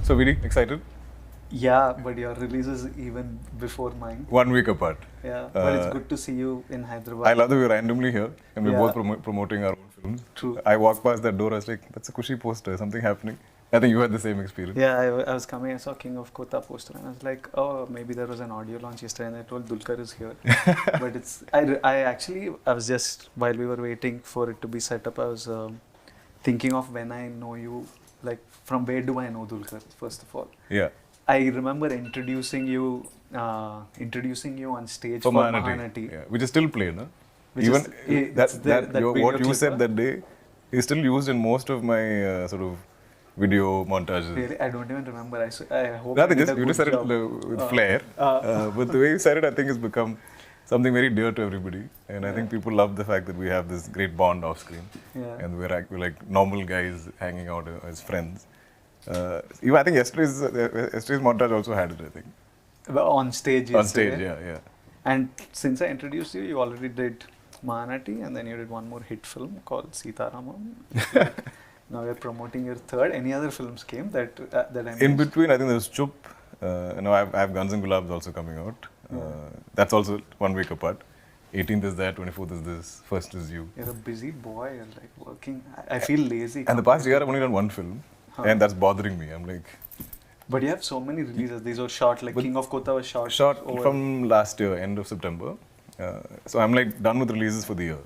So, very excited? Yeah, but your release is even before mine. 1 week apart. Yeah, but it's good to see you in Hyderabad. I love that we're randomly here and we're Yeah. both promoting our own films. True. I walked past that door, I was like, that's a Kushu poster, something happening. I think you had the same experience. Yeah, I was coming, I saw King of Kotha poster and I was like, oh, maybe there was an audio launch yesterday and I told Dulquer is here. But it's, I was just, while we were waiting for it to be set up, I was thinking of when I know you, like from where do I know Dulquer, first of all. Yeah. I remember introducing you on stage For for Mahanati. Yeah. Which is still played, huh? Which Even is- it's there, that video what you clip, said huh? that day is still used in most of my sort of video montages. Really, I don't even remember. I hope Nothing, I did just, a you good just said job. it with flair. But the way you said it, I think, has become something very dear to everybody. And I think people love the fact that we have this great bond off screen. Yeah. And we're like normal guys hanging out as friends. Even I think yesterday's montage also had it, I think. But on stage, On stage, yesterday. yeah. And since I introduced you, you already did Mahanati, and then you did one more hit film called Sitaramam. Like, now you're promoting your third. Any other films came that I missed? In between, I think there was Chup. I have Guns and Gulabs also coming out. That's also 1 week apart. 18th is that, 24th is this, 1st is you. You're a busy boy. You're like working. I feel lazy. And the past year, I've only done one film. And that's bothering me. I'm like... But you have so many releases. These are short. Like King of Kotha was short. Short over. from last year, end of September. So I'm like done with releases for the year,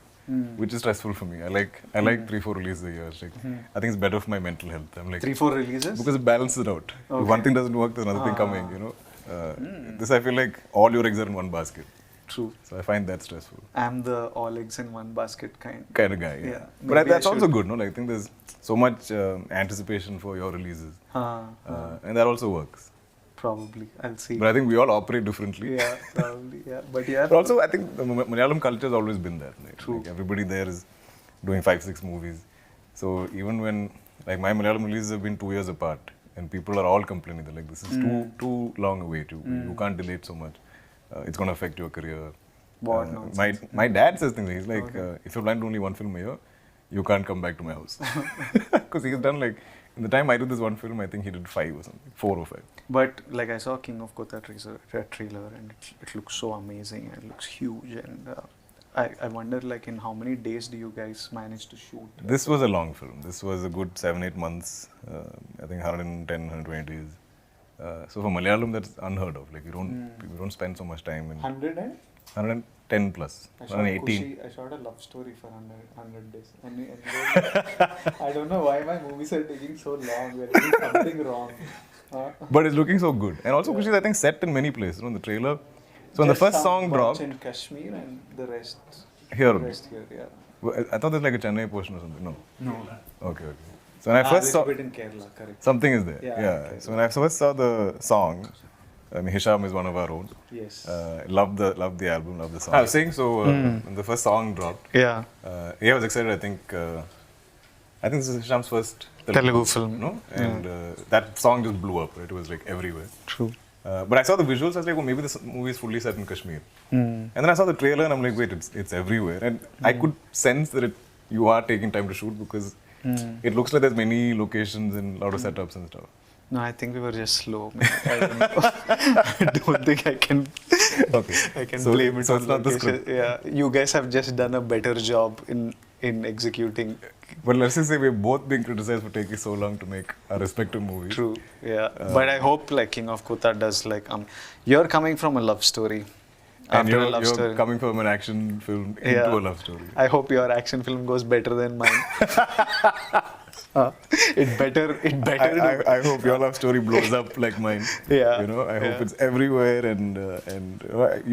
which is stressful for me. I like 3-4 releases a year. Like, I think it's better for my mental health. I'm like 3-4 releases? because it balances it out. Okay. If one thing doesn't work, there's another thing coming. You know, this I feel like all your eggs are in one basket. True. So I find that stressful. I'm the all eggs in one basket kind of guy. Yeah. Yeah. But Maybe that's I also should- good. No, like, I think there's so much anticipation for your releases, and that also works. Probably. I'll see. But I think we all operate differently. Yeah, probably. Yeah. But yeah. But also, I think the Malayalam culture has always been there. Right? True. Like everybody there is doing 5-6 movies. So even when, like, my Malayalam releases have been 2 years apart, and people are all complaining, they're like, this is too long a wait. You can't delay it so much. It's going to affect your career. What nonsense. My dad says things. He's like, if you're planning only one film a year, you can't come back to my house. Because he's done like, in the time I did this one film, I think he did 5 or something, 4 or 5. But like I saw King of Kotha trailer and it looks so amazing and it looks huge and I wonder like in how many days do you guys manage to shoot? This was a long film. This was a good 7-8 months. I think 110-120 days. So for Malayalam, that's unheard of. Like we don't spend so much time in 110 plus, I shot 118. I shot a love story for 100 days. I don't know why my movies are taking so long. We're doing something wrong. But it's looking so good. And also, Kushu is, I think, set in many places. You know, in the trailer. So when the first song dropped, in Kashmir and the rest here the only. rest here, yeah. Well, I thought there's like a Chennai portion or something. No. No. Okay. So when I first saw, bit in Kerala, correct. something is there. Yeah, Yeah. okay. So when I first saw the song, I mean, Hisham is one of our own. Yes. Love the album, love the song. I was saying so when the first song dropped. Yeah. I was excited. I think this is Hisham's first Telugu film. No, and that song just blew up. Right? It was like everywhere. True. But I saw the visuals. I was like, oh, maybe this movie is fully set in Kashmir. And then I saw the trailer, and I'm like, wait, it's everywhere. And I could sense that you are taking time to shoot because it looks like there's many locations and a lot of setups and stuff. No, I think we were just slow. I don't know. I don't think I can. Okay. I can So- blame it so on it's not the location. script. Yeah, you guys have just done a better job in executing. But let's just say we're both being criticized for taking so long to make our respective movies. True. Yeah. But I hope like King of Kotha does like you're coming from a love story. And After a you're love story. coming from an action film into Yeah. a love story. I hope your action film goes better than mine. It better. I hope your love story blows up like mine. Yeah. You know, I hope Yeah. it's everywhere and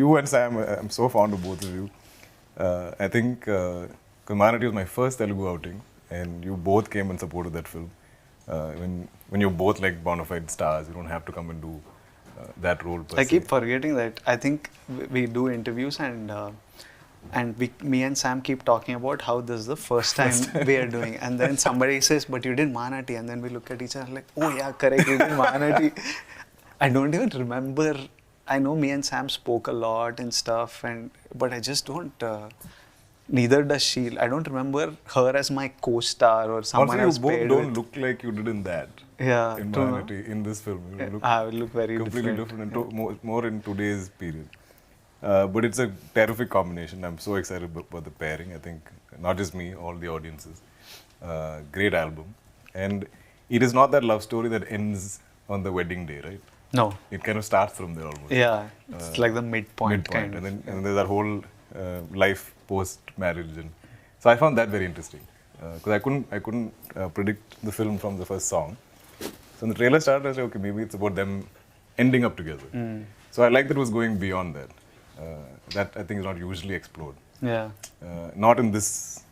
you and Sam, I'm so fond of both of you. I think Mahanati was my first Telugu outing and you both came and supported that film. When you're both like bona fide stars, you don't have to come and do that role per I se. keep forgetting that. I think we do interviews and me and Sam keep talking about how this is the first time we are doing. And then somebody says, but you did Mahanati. And then we look at each other like, oh yeah, correct, you did Mahanati. I don't even remember. I know me and Sam spoke a lot and stuff, but I just don't. neither does she. I don't remember her as my co-star or someone Also, else you both paired don't with. look like you did in that. Yeah, In true, no? Mahanati, in this film, you look I look very completely different and more in today's period. But it's a terrific combination. I'm so excited about the pairing. I think not just me, all the audiences. Great album, and it is not that love story that ends on the wedding day, right? No. It kind of starts from there almost. Yeah, it's like the midpoint kind and of. then and there's that whole life post marriage, and so I found that very interesting because I couldn't predict the film from the first song. So when the trailer started, I was like, okay, maybe it's about them ending up together. So I like that it was going beyond that. That I think is not usually explored. Yeah. Not in this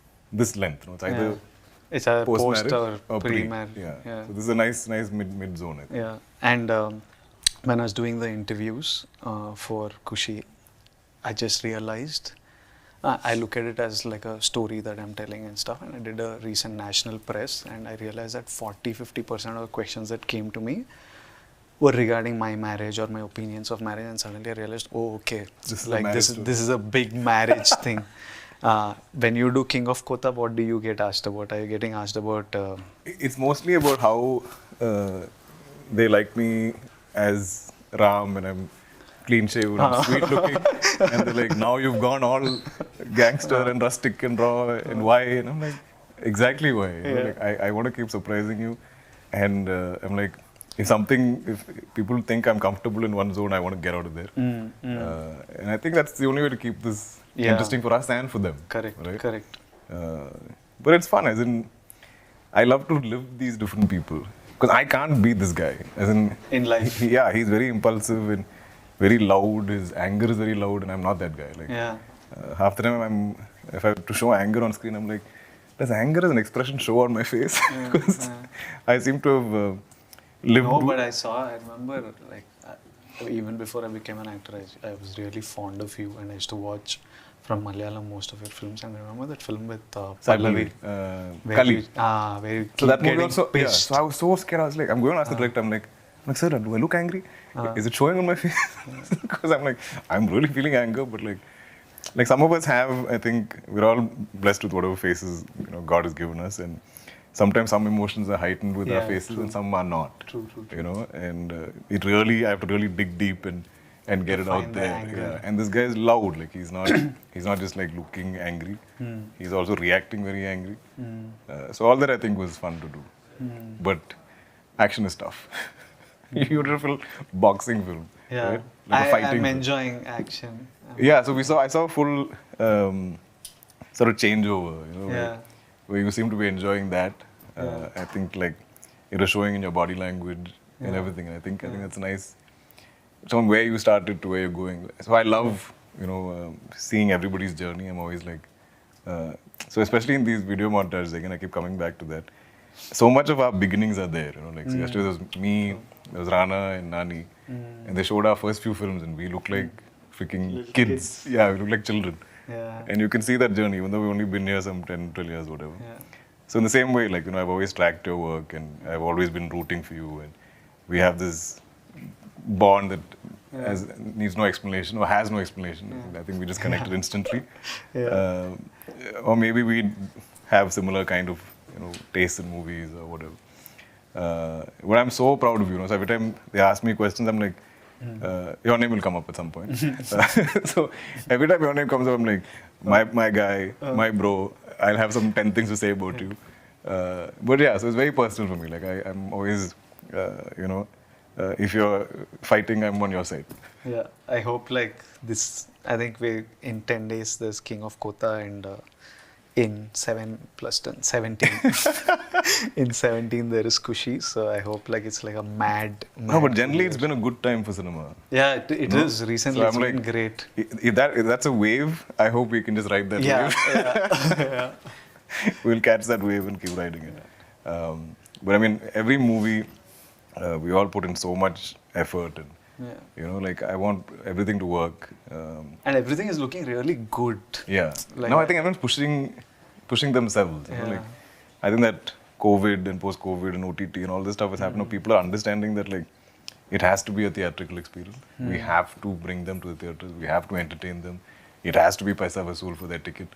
length. No? It's either It's a post or pre. pre-marriage. Yeah. So this is a nice mid zone. I think. Yeah. And when I was doing the interviews for Kushu, I just realized I look at it as like a story that I'm telling and stuff. And I did a recent national press, and I realized that 40-50% of the questions that came to me were regarding my marriage or my opinions of marriage. And suddenly I realized, oh, okay, this is a big marriage thing. When you do King of Kotha, what do you get asked about? Are you getting asked about? It's mostly about how they like me as Ram, and I'm clean shaven, I'm sweet looking, and they're like, now you've gone all gangster and rustic and raw, and why? And I'm like, exactly why. You know, like, I want to keep surprising you, and I'm like, if people think I'm comfortable in one zone, I want to get out of there. And I think that's the only way to keep this interesting for us and for them. Correct. Right? Correct. But it's fun, as in, I love to live these different people. Because I can't be this guy. As in life. He's very impulsive and very loud. His anger is very loud, and I'm not that guy. Like, half the time, if I have to show anger on screen, I'm like, does anger as an expression show on my face? Because I seem to have lived. No, but I remember, like, even before I became an actor, I was really fond of you, and I used to watch from Malayalam most of your films. And I remember that film with Pallavi. Kali. So that movie also, so I was so scared. I was like, I'm going to ask the director, I'm like, sir, do I look angry? Is it showing on my face? Because I'm like, I'm really feeling anger, but like some of us have, I think, we're all blessed with whatever faces, God has given us, and sometimes some emotions are heightened with our faces, and some are not. True. And I have to really dig deep and get it out there. And this guy is loud. Like, he's not just like looking angry. He's also reacting very angry. So all that I think was fun to do. But action is tough. Beautiful boxing film. Yeah, right? Like a fighting I'm film. enjoying action. Yeah, so I saw a full sort of changeover. Where you seem to be enjoying that. I think like it was showing in your body language and everything. And I think that's nice. From where you started to where you're going. So I love seeing everybody's journey. I'm always like, so especially in these video montages, again I keep coming back to that. So much of our beginnings are there. Like so yesterday there was me, there was Rana and Nani, and they showed our first few films, and we look like freaking kids. Yeah, we look like children. Yeah. And you can see that journey, even though we've only been here some 10, 12 years, whatever. Yeah. So in the same way, like, I've always tracked your work, and I've always been rooting for you, and we have this bond that needs no explanation or has no explanation. I think we just connected instantly. Or maybe we have similar kind of, tastes in movies or whatever. But I'm so proud of you. So every time they ask me questions, I'm like, your name will come up at some point. So every time your name comes up, I'm like, my guy, my bro, I'll have some 10 things to say about you. But yeah, so it's very personal for me. Like I'm always, if you're fighting, I'm on your side. Yeah, I hope like this, I think in 10 days there's King of Kotha, and in 7 plus 10, 17. In 17 there is Kushu, so I hope like it's like a mad No, but generally it's been a good time for cinema. Yeah, it is. Recently, so it's been great. If that's a wave, I hope we can just ride that wave. We'll catch that wave and keep riding it. But I mean, every movie, we all put in so much effort, and like I want everything to work. And everything is looking really good. Yeah. Like, I think everyone's pushing themselves. Like, I think that COVID and post-COVID and OTT and all this stuff has happened. People are understanding that like it has to be a theatrical experience. We have to bring them to the theaters. We have to entertain them. It has to be paisa vasool for their ticket.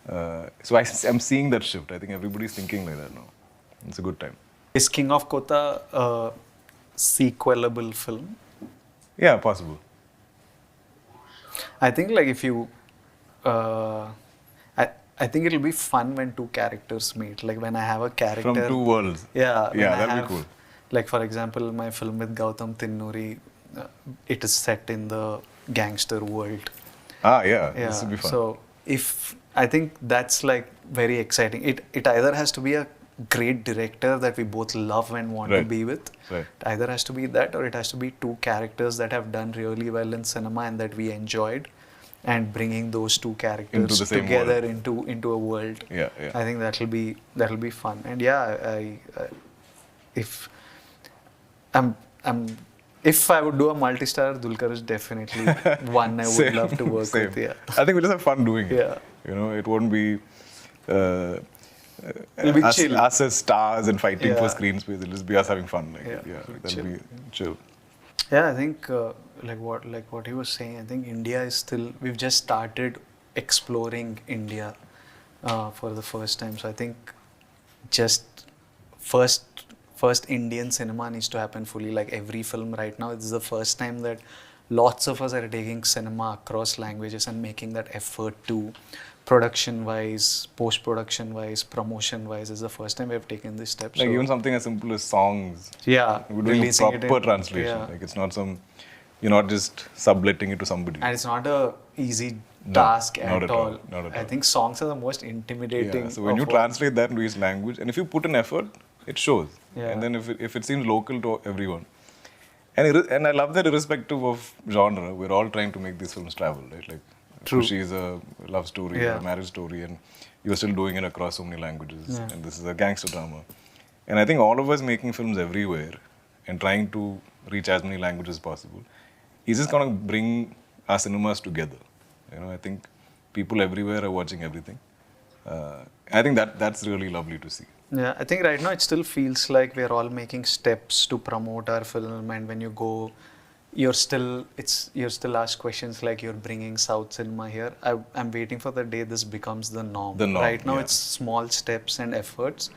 So I'm seeing that shift. I think everybody's thinking like that now. It's a good time. Is King of Kotha a sequelable film? Yeah, possible. I think like if you, uh, I think it'll be fun when two characters meet. Like when I have a character From two worlds. Yeah, when Yeah, I that'd have, be cool. Like for example, my film with Gautam Tinnuri, it is set in the gangster world. Ah, yeah. Yeah. This would be fun. So if I think that's like very exciting. It either has to be a great director that we both love and want to Right. be with. Right. It either has to be that, or it has to be two characters that have done really well in cinema and that we enjoyed, and bringing those two characters Into the same together world. into a world. Yeah, yeah. I think that'll be fun. And yeah, if I'm if I would do a multi-star, Dulquer is definitely one I would Same, love to work same. with. Yeah. I think we'll just have fun doing it. Yeah. You know, it won't be It'll be us, chill. us as stars and fighting for Yeah. screen space. It'll just be us having fun. Like, Yeah, yeah, it'll be that'll chill. be chill. Yeah, I think like what he was saying. I think India is still. We've just started exploring India for the first time. So I think just first Indian cinema needs to happen fully. Like every film right now, this is the first time that lots of us are taking cinema across languages and making that effort to production wise, post production wise, promotion wise. Is the first time we have taken this step. Like so, even something as simple as songs. yeah, We're doing a releasing it proper in- translation. yeah. Like it's not some, you're not just subletting it to somebody. And it's not a easy No, task not at at all, all. not at I all. think songs are the most intimidating. Yeah, so when you of all. translate that into each language, and if you put an effort, it shows. Yeah. And then if it seems local to everyone, and I love that irrespective of genre, we're all trying to make these films travel, right? Like, True. Kushu is a love story, Yeah. a marriage story, and you're still doing it across so many languages. Yeah. And this is a gangster drama. And I think all of us making films everywhere and trying to reach as many languages as possible is just going to bring our cinemas together. You know, I think people everywhere are watching everything. I think that's really lovely to see. Yeah, I think right now it still feels like we're all making steps to promote our film, and when you go, you're still asked questions like you're bringing South cinema here. I'm waiting for the day this becomes the norm. The norm, Right now yeah. it's small steps and efforts,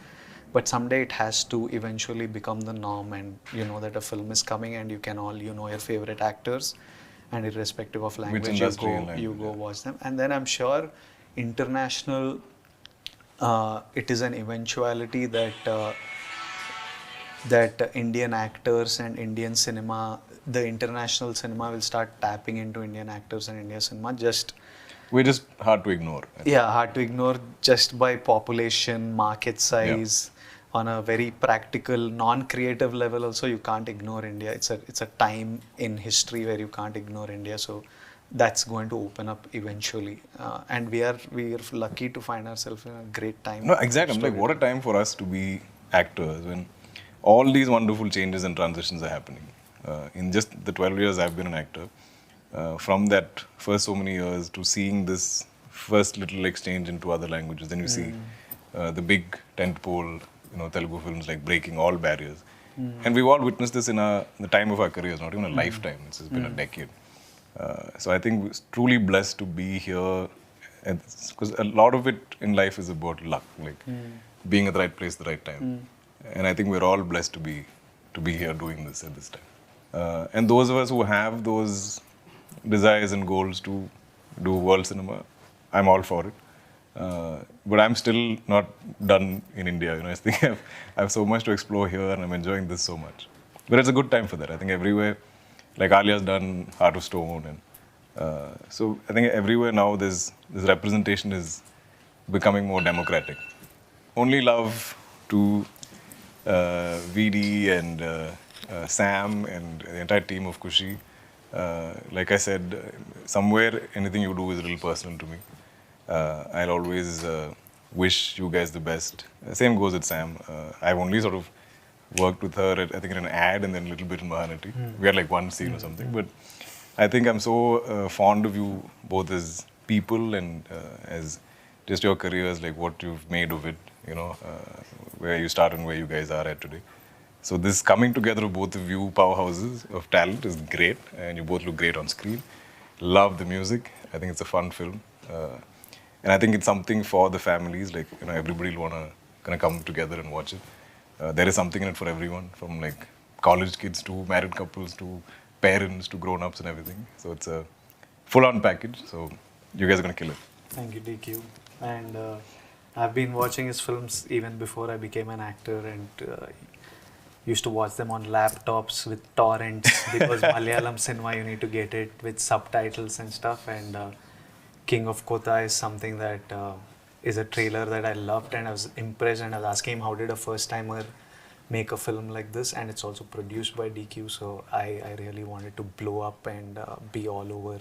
but someday it has to eventually become the norm, and you know that a film is coming and you can all your favorite actors, and irrespective of language industry and language, you go yeah. watch them, and then I'm sure international. It is an eventuality that Indian actors and Indian cinema, the international cinema will start tapping into Indian actors and Indian cinema. We're just hard to ignore. I think. Yeah, hard to ignore just by population, market size. On a very practical, non-creative level, also you can't ignore India. It's a time in history where you can't ignore India. So that's going to open up eventually, and we are lucky to find ourselves in a great time. No, exactly. I'm like, what a time for us to be actors when all these wonderful changes and transitions are happening. In just the 12 years I've been an actor, from that first so many years to seeing this first little exchange into other languages, then you see the big tentpole, Telugu films like breaking all barriers. And we've all witnessed this in the time of our careers, not even a lifetime. It's just been a decade. So I think we're truly blessed to be here, because a lot of it in life is about luck, like being at the right place at the right time. And I think we're all blessed to be here doing this at this time. And those of us who have those desires and goals to do world cinema, I'm all for it. But I'm still not done in India. I think I have so much to explore here, and I'm enjoying this so much. But it's a good time for that. I think everywhere. Like Alia's done Heart of Stone, and so I think everywhere now this representation is becoming more democratic. Only love to VD and Sam and the entire team of Kushi. Like I said, somewhere anything you do is a little personal to me. I'll always wish you guys the best. Same goes with Sam. I've only sort of worked with her, I think, in an ad and then a little bit in Mahanati. We had like one scene or something. But I think I'm so fond of you both as people and as just your careers, like what you've made of it, where you start and where you guys are at today. So this coming together of both of you powerhouses of talent is great, and you both look great on screen. Love the music. I think it's a fun film. And I think it's something for the families, like, you know, everybody will want to kind of come together and watch it. There is something in it for everyone, from like college kids to married couples to parents to grown-ups and everything. So it's a full-on package. So you guys are going to kill it. Thank you, DQ. And I've been watching his films even before I became an actor, and used to watch them on laptops with torrents because Malayalam cinema, you need to get it with subtitles and stuff. And King of Kotha is something that is a trailer that I loved, and I was impressed, and I was asking him how did a first-timer make a film like this, and it's also produced by DQ, so I really wanted to blow up and be all over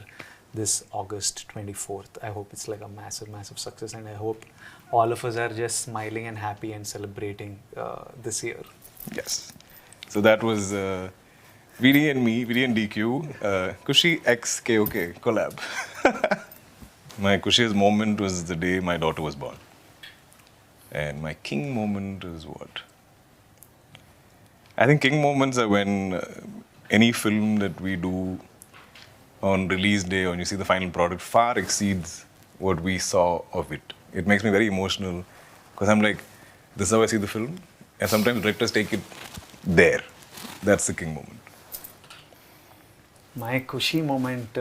this August 24th. I hope it's like a massive success, and I hope all of us are just smiling and happy and celebrating this year. Yes. So that was VD and me, VD and DQ, Kushi X KOK collab. My Kushi's moment was the day my daughter was born. And my king moment is what? I think king moments are when any film that we do on release day, or when you see the final product, far exceeds what we saw of it. It makes me very emotional because I'm like, this is how I see the film. And sometimes directors take it there. That's the king moment. My Kushi moment,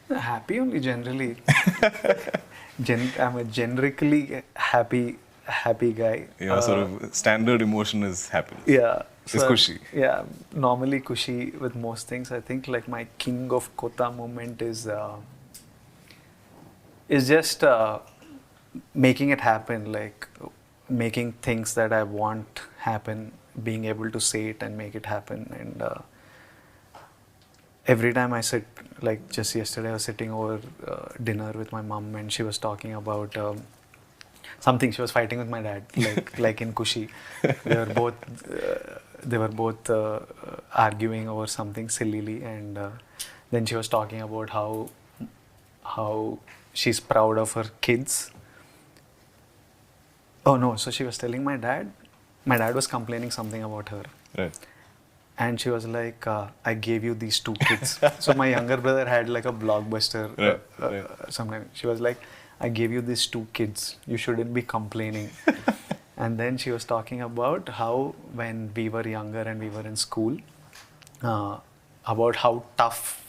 happy only generally. I'm a generically happy guy. Yeah, sort of standard emotion is happiness. Yeah. It's Kushi. Yeah, normally Kushi with most things. I think like my king of Kotha moment is just making it happen, like making things that I want happen, being able to say it and make it happen. And every time I sit, like just yesterday I was sitting over dinner with my mom, and she was talking about something. She was fighting with my dad, like in Kushi. They were both arguing over something sillily, and then she was talking about how she's proud of her kids. Oh no, so she was telling my dad was complaining something about her. Right. And she was like, I gave you these 2 kids. So my younger brother had like a blockbuster. Sometime. She was like, I gave you these 2 kids. You shouldn't be complaining. And then she was talking about how when we were younger and we were in school, about how tough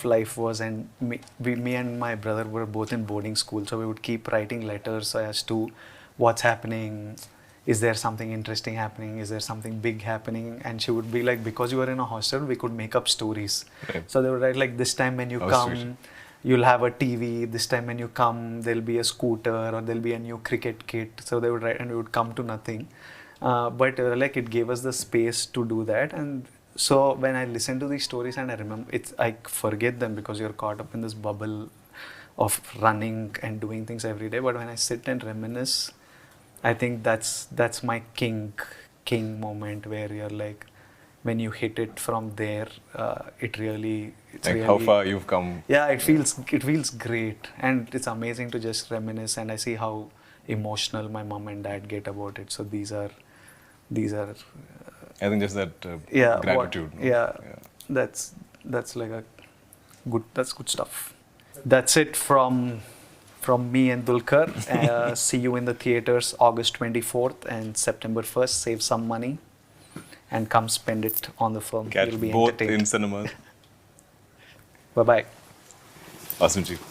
life was, and me and my brother were both in boarding school, so we would keep writing letters as to what's happening, is there something interesting happening, is there something big happening, and she would be like, because you were in a hostel, we could make up stories. Right. So they would write like, this time when you come, sweet. You'll have a TV, this time when you come, there'll be a scooter, or there'll be a new cricket kit. So they would write, and we would come to nothing. But like it gave us the space to do that. And so when I listen to these stories and I remember, I forget them because you're caught up in this bubble of running and doing things every day. But when I sit and reminisce, I think that's my king moment, where you're like, when you hit it from there, it's really how far you've come. Yeah, it feels great, and it's amazing to just reminisce. And I see how emotional my mom and dad get about it. So these are. I think just that gratitude. That's like that's good stuff. That's it from me and Dulquer. See you in the theaters August 24th and September 1st. Save some money and come spend it on the film. Catch You'll be both entertained. in cinemas. Bye-bye. Awesome, Chief.